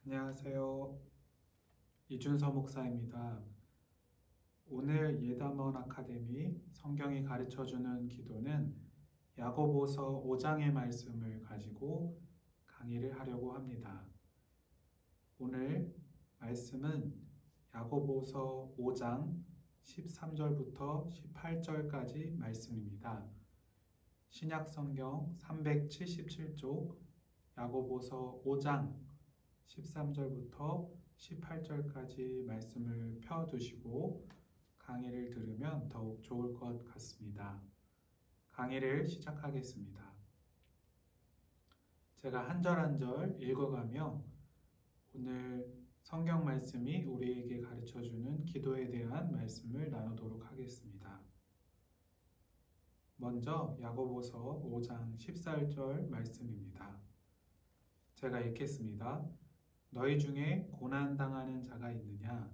안녕하세요. 이준서 목사입니다. 오늘 예담원 아카데미 성경이 가르쳐주는 기도는 야고보서 5장의 말씀을 가지고 강의를 하려고 합니다. 오늘 말씀은 야고보서 5장 13절부터 18절까지 말씀입니다. 신약 성경 377쪽 야고보서 5장 13절부터 18절까지 말씀을 펴두시고 강의를 들으면 더욱 좋을 것 같습니다. 강의를 시작하겠습니다. 제가 한 절 한 절 읽어가며 오늘 성경 말씀이 우리에게 가르쳐주는 기도에 대한 말씀을 나누도록 하겠습니다. 먼저 야고보서 5장 14절 말씀입니다. 제가 읽겠습니다. 너희 중에 고난당하는 자가 있느냐?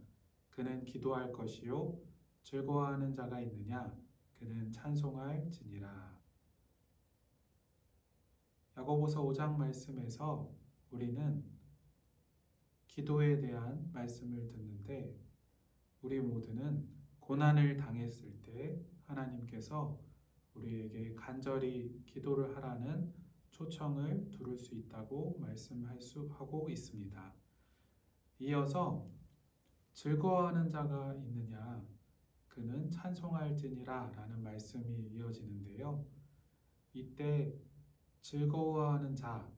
그는 기도할 것이요. 즐거워하는 자가 있느냐? 그는 찬송할지니라. 야고보서 5장 말씀에서 우리는 기도에 대한 말씀을 듣는데 우리 모두는 고난을 당했을 때 하나님께서 우리에게 간절히 기도를 하라는 초청을 들을 수 있다고 하고 있습니다. 이어서 즐거워하는 자가 있느냐? 그는 찬송할지니라 라는 말씀이 이어지는데요. 이때 즐거워하는 자,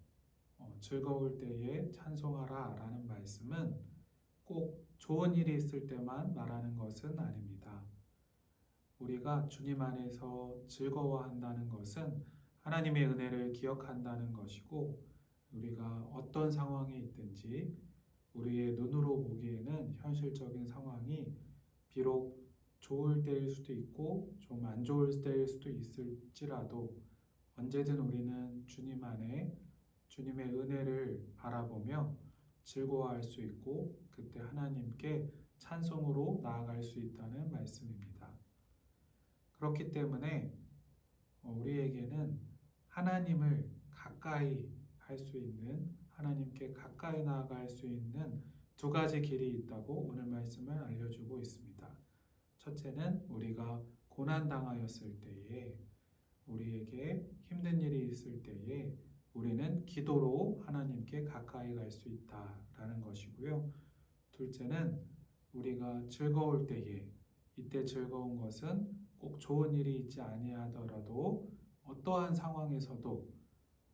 즐거울 때에 찬송하라 라는 말씀은 꼭 좋은 일이 있을 때만 말하는 것은 아닙니다. 우리가 주님 안에서 즐거워한다는 것은 하나님의 은혜를 기억한다는 것이고 우리가 어떤 상황에 있든지 우리의 눈으로 보기에는 현실적인 상황이 비록 좋을 때일 수도 있고 좀 안 좋을 때일 수도 있을지라도 언제든 우리는 주님 안에 주님의 은혜를 바라보며 즐거워할 수 있고 그때 하나님께 찬송으로 나아갈 수 있다는 말씀입니다. 그렇기 때문에 우리에게는 하나님을 가까이 할 수 있는 하나님께 가까이 나아갈 수 있는 두 가지 길이 있다고 오늘 말씀을 알려주고 있습니다. 첫째는 우리가 고난당하였을 때에 우리에게 힘든 일이 있을 때에 우리는 기도로 하나님께 가까이 갈 수 있다라는 것이고요. 둘째는 우리가 즐거울 때에 이때 즐거운 것은 꼭 좋은 일이 있지 아니하더라도 어떠한 상황에서도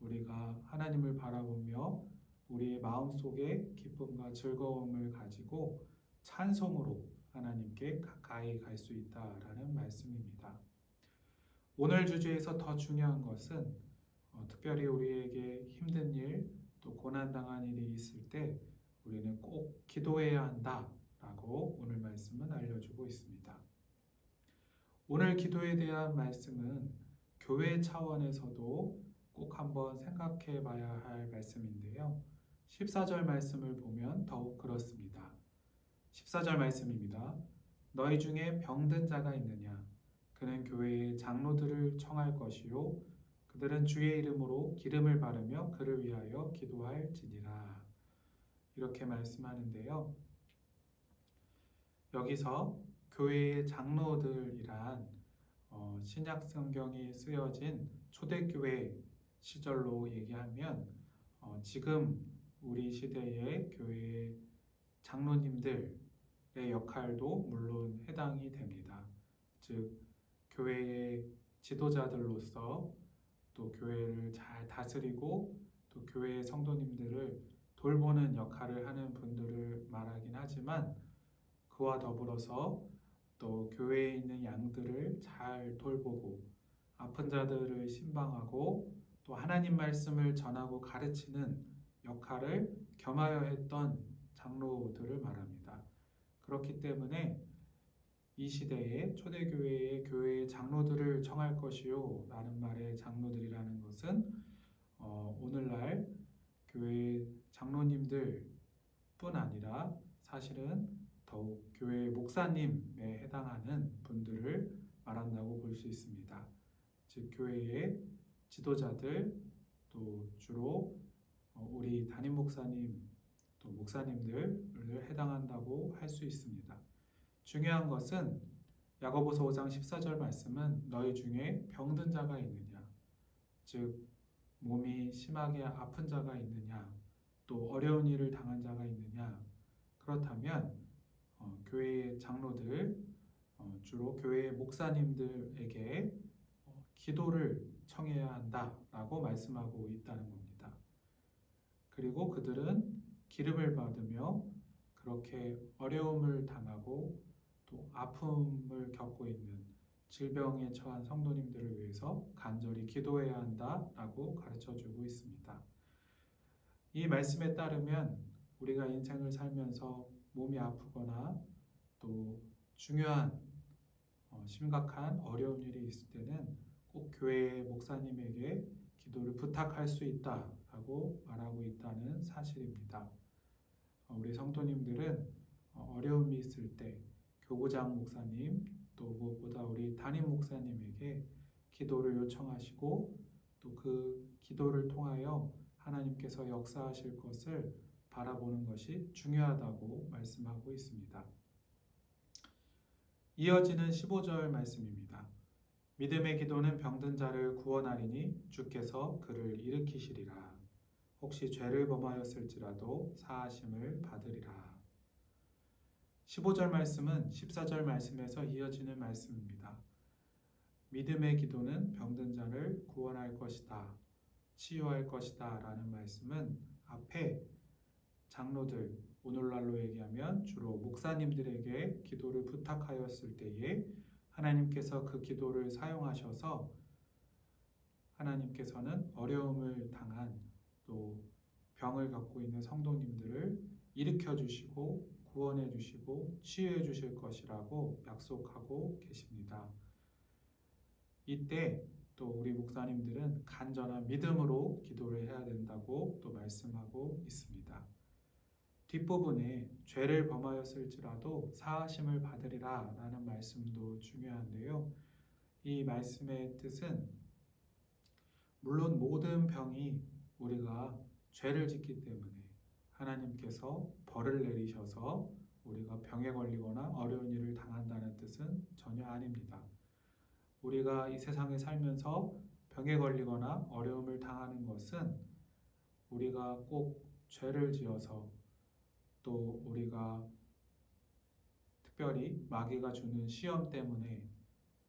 우리가 하나님을 바라보며 우리의 마음속에 기쁨과 즐거움을 가지고 찬송으로 하나님께 가까이 갈 수 있다라는 말씀입니다. 오늘 주제에서 더 중요한 것은 특별히 우리에게 힘든 일, 또 고난당한 일이 있을 때 우리는 꼭 기도해야 한다라고 오늘 말씀은 알려주고 있습니다. 오늘 기도에 대한 말씀은 교회 차원에서도 꼭 한번 생각해 봐야 할 말씀인데요. 14절 말씀을 보면 더욱 그렇습니다. 14절 말씀입니다. 너희 중에 병든 자가 있느냐? 그는 교회의 장로들을 청할 것이요. 그들은 주의 이름으로 기름을 바르며 그를 위하여 기도할지니라. 이렇게 말씀하는데요. 여기서 교회의 장로들이란 신약 성경이 쓰여진 초대교회 시절로 얘기하면 지금 우리 시대의 교회의 장로님들의 역할도 물론 해당이 됩니다. 즉 교회의 지도자들로서 또 교회를 잘 다스리고 또 교회의 성도님들을 돌보는 역할을 하는 분들을 말하긴 하지만 그와 더불어서 또 교회에 있는 양들을 잘 돌보고 아픈 자들을 신방하고 또 하나님 말씀을 전하고 가르치는 역할을 겸하여 했던 장로들을 말합니다. 그렇기 때문에 이 시대에 초대교회의 교회의 장로들을 청할 것이요 라는 말의 장로들이라는 것은 오늘날 교회 장로님들 뿐 아니라 사실은 더욱 교회 목사님에 해당하는 분들을 말한다고 볼 수 있습니다. 즉 교회의 지도자들 또 주로 우리 담임 목사님 또 목사님들을 해당한다고 할 수 있습니다. 중요한 것은 야고보서 5장 14절 말씀은 너희 중에 병든 자가 있느냐, 즉 몸이 심하게 아픈 자가 있느냐, 또 어려운 일을 당한 자가 있느냐. 그렇다면 교회의 장로들, 주로 교회의 목사님들에게 기도를 청해야 한다라고 말씀하고 있다는 겁니다. 그리고 그들은 기름을 받으며 그렇게 어려움을 당하고 또 아픔을 겪고 있는 질병에 처한 성도님들을 위해서 간절히 기도해야 한다라고 가르쳐주고 있습니다. 이 말씀에 따르면 우리가 인생을 살면서 몸이 아프거나 또 중요한 심각한 어려운 일이 있을 때는 꼭 교회의 목사님에게 기도를 부탁할 수 있다라고 말하고 있다는 사실입니다. 우리 성도님들은 어려움이 있을 때 교구장 목사님 또 무엇보다 우리 담임 목사님에게 기도를 요청하시고 또 그 기도를 통하여 하나님께서 역사하실 것을 바라보는 것이 중요하다고 말씀하고 있습니다. 이어지는 15절 말씀입니다. 믿음의 기도는 병든 자를 구원하리니 주께서 그를 일으키시리라. 혹시 죄를 범하였을지라도 사하심을 받으리라. 15절 말씀은 14절 말씀에서 이어지는 말씀입니다. 믿음의 기도는 병든 자를 구원할 것이다, 치유할 것이다 라는 말씀은 앞에 장로들, 오늘날로 얘기하면 주로 목사님들에게 기도를 부탁하였을 때에 하나님께서 그 기도를 사용하셔서 하나님께서는 어려움을 당한 또 병을 갖고 있는 성도님들을 일으켜 주시고 구원해 주시고 치유해 주실 것이라고 약속하고 계십니다. 이때 또 우리 목사님들은 간절한 믿음으로 기도를 해야 된다고 또 말씀하고 있습니다. 뒷부분에 죄를 범하였을지라도 사하심을 받으리라 라는 말씀도 중요한데요. 이 말씀의 뜻은 물론 모든 병이 우리가 죄를 짓기 때문에 하나님께서 벌을 내리셔서 우리가 병에 걸리거나 어려운 일을 당한다는 뜻은 전혀 아닙니다. 우리가 이 세상에 살면서 병에 걸리거나 어려움을 당하는 것은 우리가 꼭 죄를 지어서 또 우리가 특별히 마귀가 주는 시험 때문에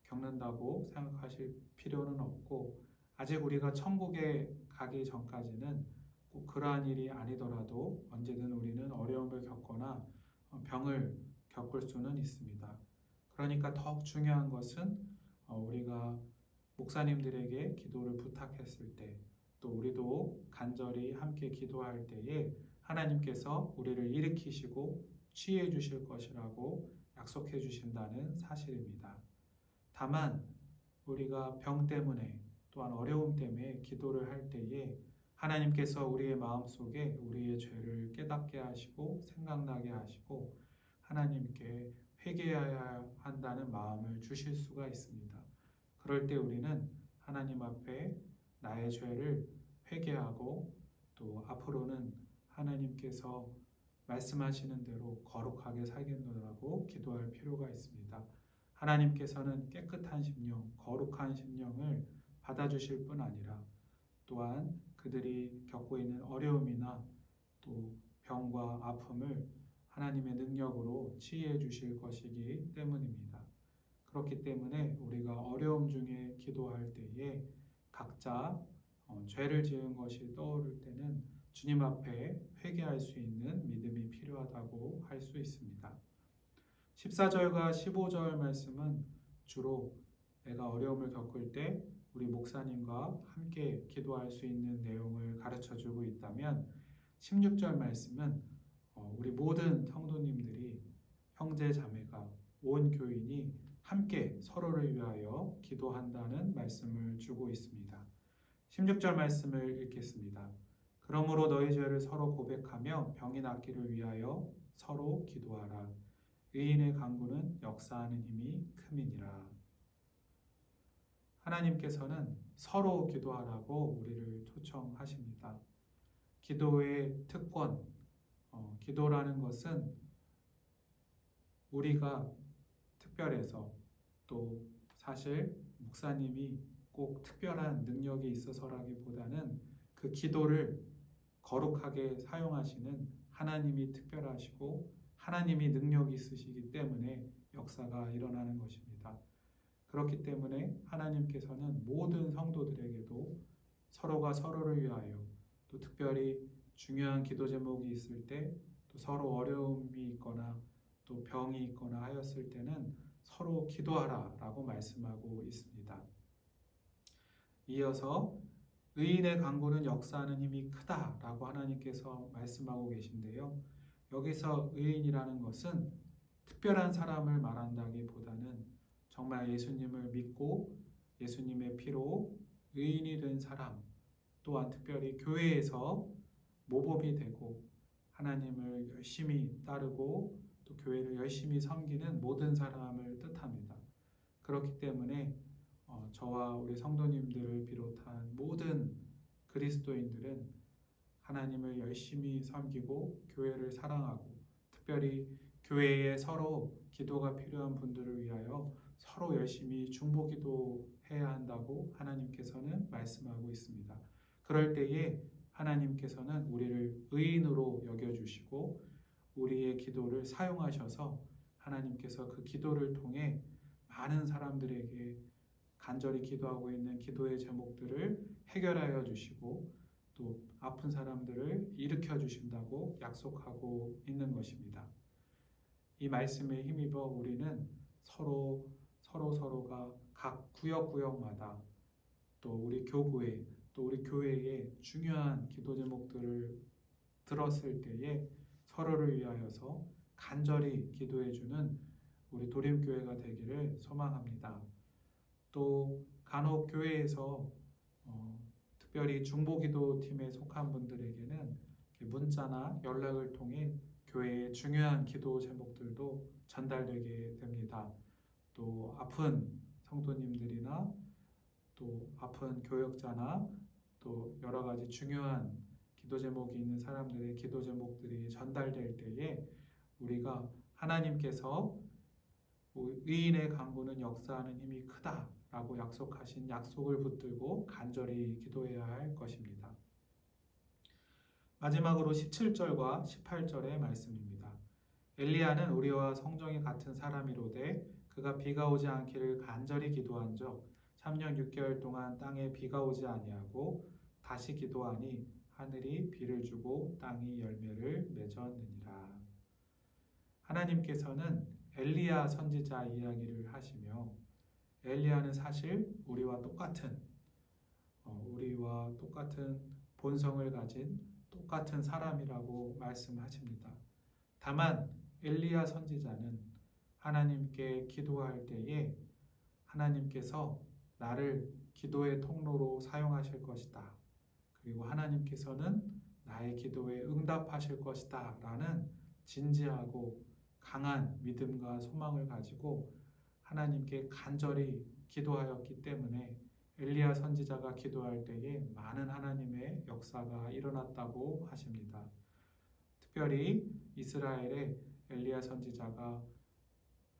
겪는다고 생각하실 필요는 없고 아직 우리가 천국에 가기 전까지는 꼭 그러한 일이 아니더라도 언제든 우리는 어려움을 겪거나 병을 겪을 수는 있습니다. 그러니까 더욱 중요한 것은 우리가 목사님들에게 기도를 부탁했을 때 또 우리도 간절히 함께 기도할 때에 하나님께서 우리를 일으키시고 치유해 주실 것이라고 약속해 주신다는 사실입니다. 다만 우리가 병 때문에 또한 어려움 때문에 기도를 할 때에 하나님께서 우리의 마음속에 우리의 죄를 깨닫게 하시고 생각나게 하시고 하나님께 회개해야 한다는 마음을 주실 수가 있습니다. 그럴 때 우리는 하나님 앞에 나의 죄를 회개하고 또 앞으로는 하나님께서 말씀하시는 대로 거룩하게 살겠노라고 기도할 필요가 있습니다. 하나님께서는 깨끗한 심령, 거룩한 심령을 받아주실 뿐 아니라 또한 그들이 겪고 있는 어려움이나 또 병과 아픔을 하나님의 능력으로 치유해 주실 것이기 때문입니다. 그렇기 때문에 우리가 어려움 중에 기도할 때에 각자 죄를 지은 것이 떠오를 때는 주님 앞에 회개할 수 있는 믿음이 필요하다고 할 수 있습니다. 14절과 15절 말씀은 주로 내가 어려움을 겪을 때 우리 목사님과 함께 기도할 수 있는 내용을 가르쳐주고 있다면 16절 말씀은 우리 모든 성도님들이 형제 자매가 온 교인이 함께 서로를 위하여 기도한다는 말씀을 주고 있습니다. 16절 말씀을 읽겠습니다. 그러므로 너희 죄를 서로 고백하며 병이 낫기를 위하여 서로 기도하라. 의인의 간구는 역사하는 힘이 큼이니라. 하나님께서는 서로 기도하라고 우리를 초청하십니다. 기도의 특권, 기도라는 것은 우리가 특별해서 또 사실 목사님이 꼭 특별한 능력이 있어서라기보다는 그 기도를 거룩하게 사용하시는 하나님이 특별하시고 하나님이 능력이 있으시기 때문에 역사가 일어나는 것입니다. 그렇기 때문에 하나님께서는 모든 성도들에게도 서로가 서로를 위하여 또 특별히 중요한 기도 제목이 있을 때 또 서로 어려움이 있거나 또 병이 있거나 하였을 때는 서로 기도하라라고 말씀하고 있습니다. 이어서 의인의 간구는 역사하는 힘이 크다라고 하나님께서 말씀하고 계신데요. 여기서 의인이라는 것은 특별한 사람을 말한다기보다는 정말 예수님을 믿고 예수님의 피로 의인이 된 사람, 또한 특별히 교회에서 모범이 되고 하나님을 열심히 따르고 또 교회를 열심히 섬기는 모든 사람을 뜻합니다. 그렇기 때문에 저와 우리 성도님들을 비롯한 모든 그리스도인들은 하나님을 열심히 섬기고 교회를 사랑하고 특별히 교회에 서로 기도가 필요한 분들을 위하여 서로 열심히 중보기도해야 한다고 하나님께서는 말씀하고 있습니다. 그럴 때에 하나님께서는 우리를 의인으로 여겨주시고 우리의 기도를 사용하셔서 하나님께서 그 기도를 통해 많은 사람들에게 간절히 기도하고 있는 기도의 제목들을 해결하여 주시고 또 아픈 사람들을 일으켜 주신다고 약속하고 있는 것입니다. 이 말씀에 힘입어 우리는 서로가 각 구역마다 또 우리 교구에 또 우리 교회의 중요한 기도 제목들을 들었을 때에 서로를 위하여서 간절히 기도해주는 우리 도림교회가 되기를 소망합니다. 또 간혹 교회에서 특별히 중보기도팀에 속한 분들에게는 문자나 연락을 통해 교회의 중요한 기도 제목들도 전달되게 됩니다. 또 아픈 성도님들이나 또 아픈 교역자나 또 여러 가지 중요한 기도 제목이 있는 사람들의 기도 제목들이 전달될 때에 우리가 하나님께서 의인의 간구는 역사하는 힘이 크다라고 약속하신 약속을 붙들고 간절히 기도해야 할 것입니다. 마지막으로 17절과 18절의 말씀입니다. 엘리야는 우리와 성정이 같은 사람이로되 그가 비가 오지 않기를 간절히 기도한즉 3년 6개월 동안 땅에 비가 오지 아니하고 다시 기도하니 하늘이 비를 주고 땅이 열매를 맺었느니라. 하나님께서는 엘리야 선지자 이야기를 하시며 엘리야는 사실 우리와 똑같은 본성을 가진 똑같은 사람이라고 말씀하십니다. 다만 엘리야 선지자는 하나님께 기도할 때에 하나님께서 나를 기도의 통로로 사용하실 것이다. 그리고 하나님께서는 나의 기도에 응답하실 것이다 라는 진지하고 강한 믿음과 소망을 가지고 하나님께 간절히 기도하였기 때문에 엘리야 선지자가 기도할 때에 많은 하나님의 역사가 일어났다고 하십니다. 특별히 이스라엘의 엘리야 선지자가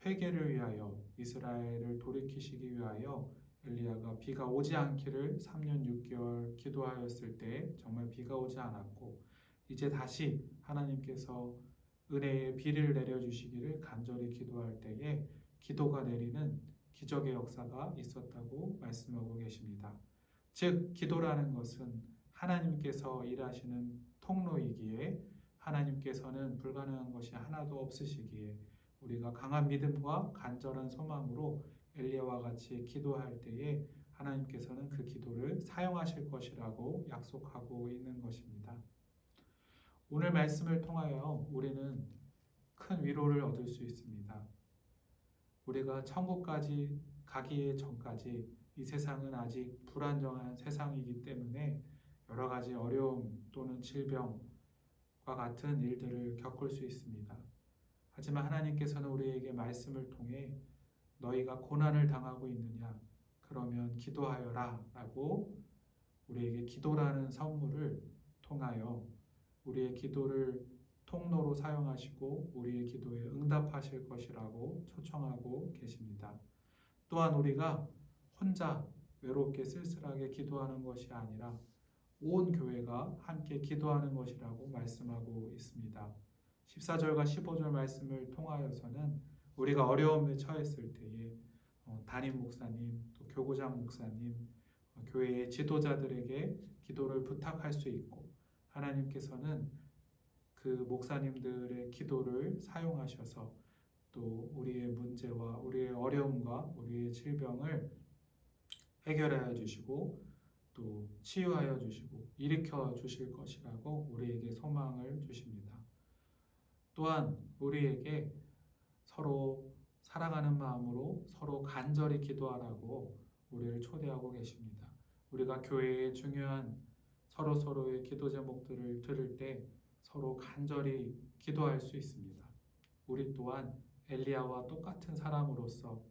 회개를 위하여 이스라엘을 돌이키시기 위하여 엘리야가 비가 오지 않기를 3년 6개월 기도하였을 때 정말 비가 오지 않았고 이제 다시 하나님께서 은혜의 비를 내려주시기를 간절히 기도할 때에 기도가 내리는 기적의 역사가 있었다고 말씀하고 계십니다. 즉 기도라는 것은 하나님께서 일하시는 통로이기에 하나님께서는 불가능한 것이 하나도 없으시기에 우리가 강한 믿음과 간절한 소망으로 엘리야와 같이 기도할 때에 하나님께서는 그 기도를 사용하실 것이라고 약속하고 있는 것입니다. 오늘 말씀을 통하여 우리는 큰 위로를 얻을 수 있습니다. 우리가 천국까지 가기 전까지 이 세상은 아직 불안정한 세상이기 때문에 여러 가지 어려움 또는 질병과 같은 일들을 겪을 수 있습니다. 하지만 하나님께서는 우리에게 말씀을 통해 너희가 고난을 당하고 있느냐? 그러면 기도하여라 라고 우리에게 기도라는 선물을 통하여 우리의 기도를 통로로 사용하시고 우리의 기도에 응답하실 것이라고 초청하고 계십니다. 또한 우리가 혼자 외롭게 쓸쓸하게 기도하는 것이 아니라 온 교회가 함께 기도하는 것이라고 말씀하고 있습니다. 14절과 15절 말씀을 통하여서는 우리가 어려움에 처했을 때에 담임 목사님, 또 교구장 목사님, 교회의 지도자들에게 기도를 부탁할 수 있고 하나님께서는 그 목사님들의 기도를 사용하셔서 또 우리의 문제와 우리의 어려움과 우리의 질병을 해결하여 주시고 또 치유하여 주시고 일으켜 주실 것이라고 우리에게 소망을 주십니다. 또한 우리에게 서로 사랑하는 마음으로 서로 간절히 기도하라고 우리를 초대하고 계십니다. 우리가 교회의 중요한 서로의 기도 제목들을 들을 때 서로 간절히 기도할 수 있습니다. 우리 또한 엘리야와 똑같은 사람으로서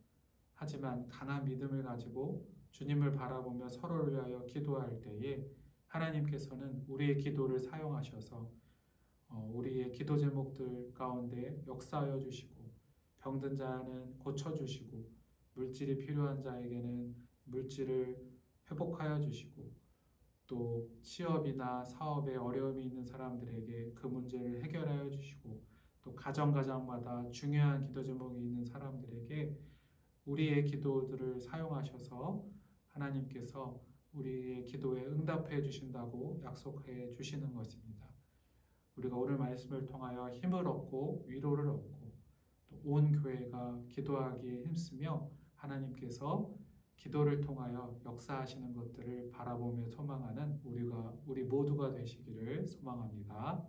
하지만 강한 믿음을 가지고 주님을 바라보며 서로를 위하여 기도할 때에 하나님께서는 우리의 기도를 사용하셔서 우리의 기도 제목들 가운데 역사하여 주시고 병든 자는 고쳐주시고 물질이 필요한 자에게는 물질을 회복하여 주시고 또 취업이나 사업에 어려움이 있는 사람들에게 그 문제를 해결하여 주시고 또 가정마다 중요한 기도 제목이 있는 사람들에게 우리의 기도들을 사용하셔서 하나님께서 우리의 기도에 응답해 주신다고 약속해 주시는 것입니다. 우리가 오늘 말씀을 통하여 힘을 얻고 위로를 얻고 또 온 교회가 기도하기에 힘쓰며 하나님께서 기도를 통하여 역사하시는 것들을 바라보며 소망하는 우리 모두가 되시기를 소망합니다.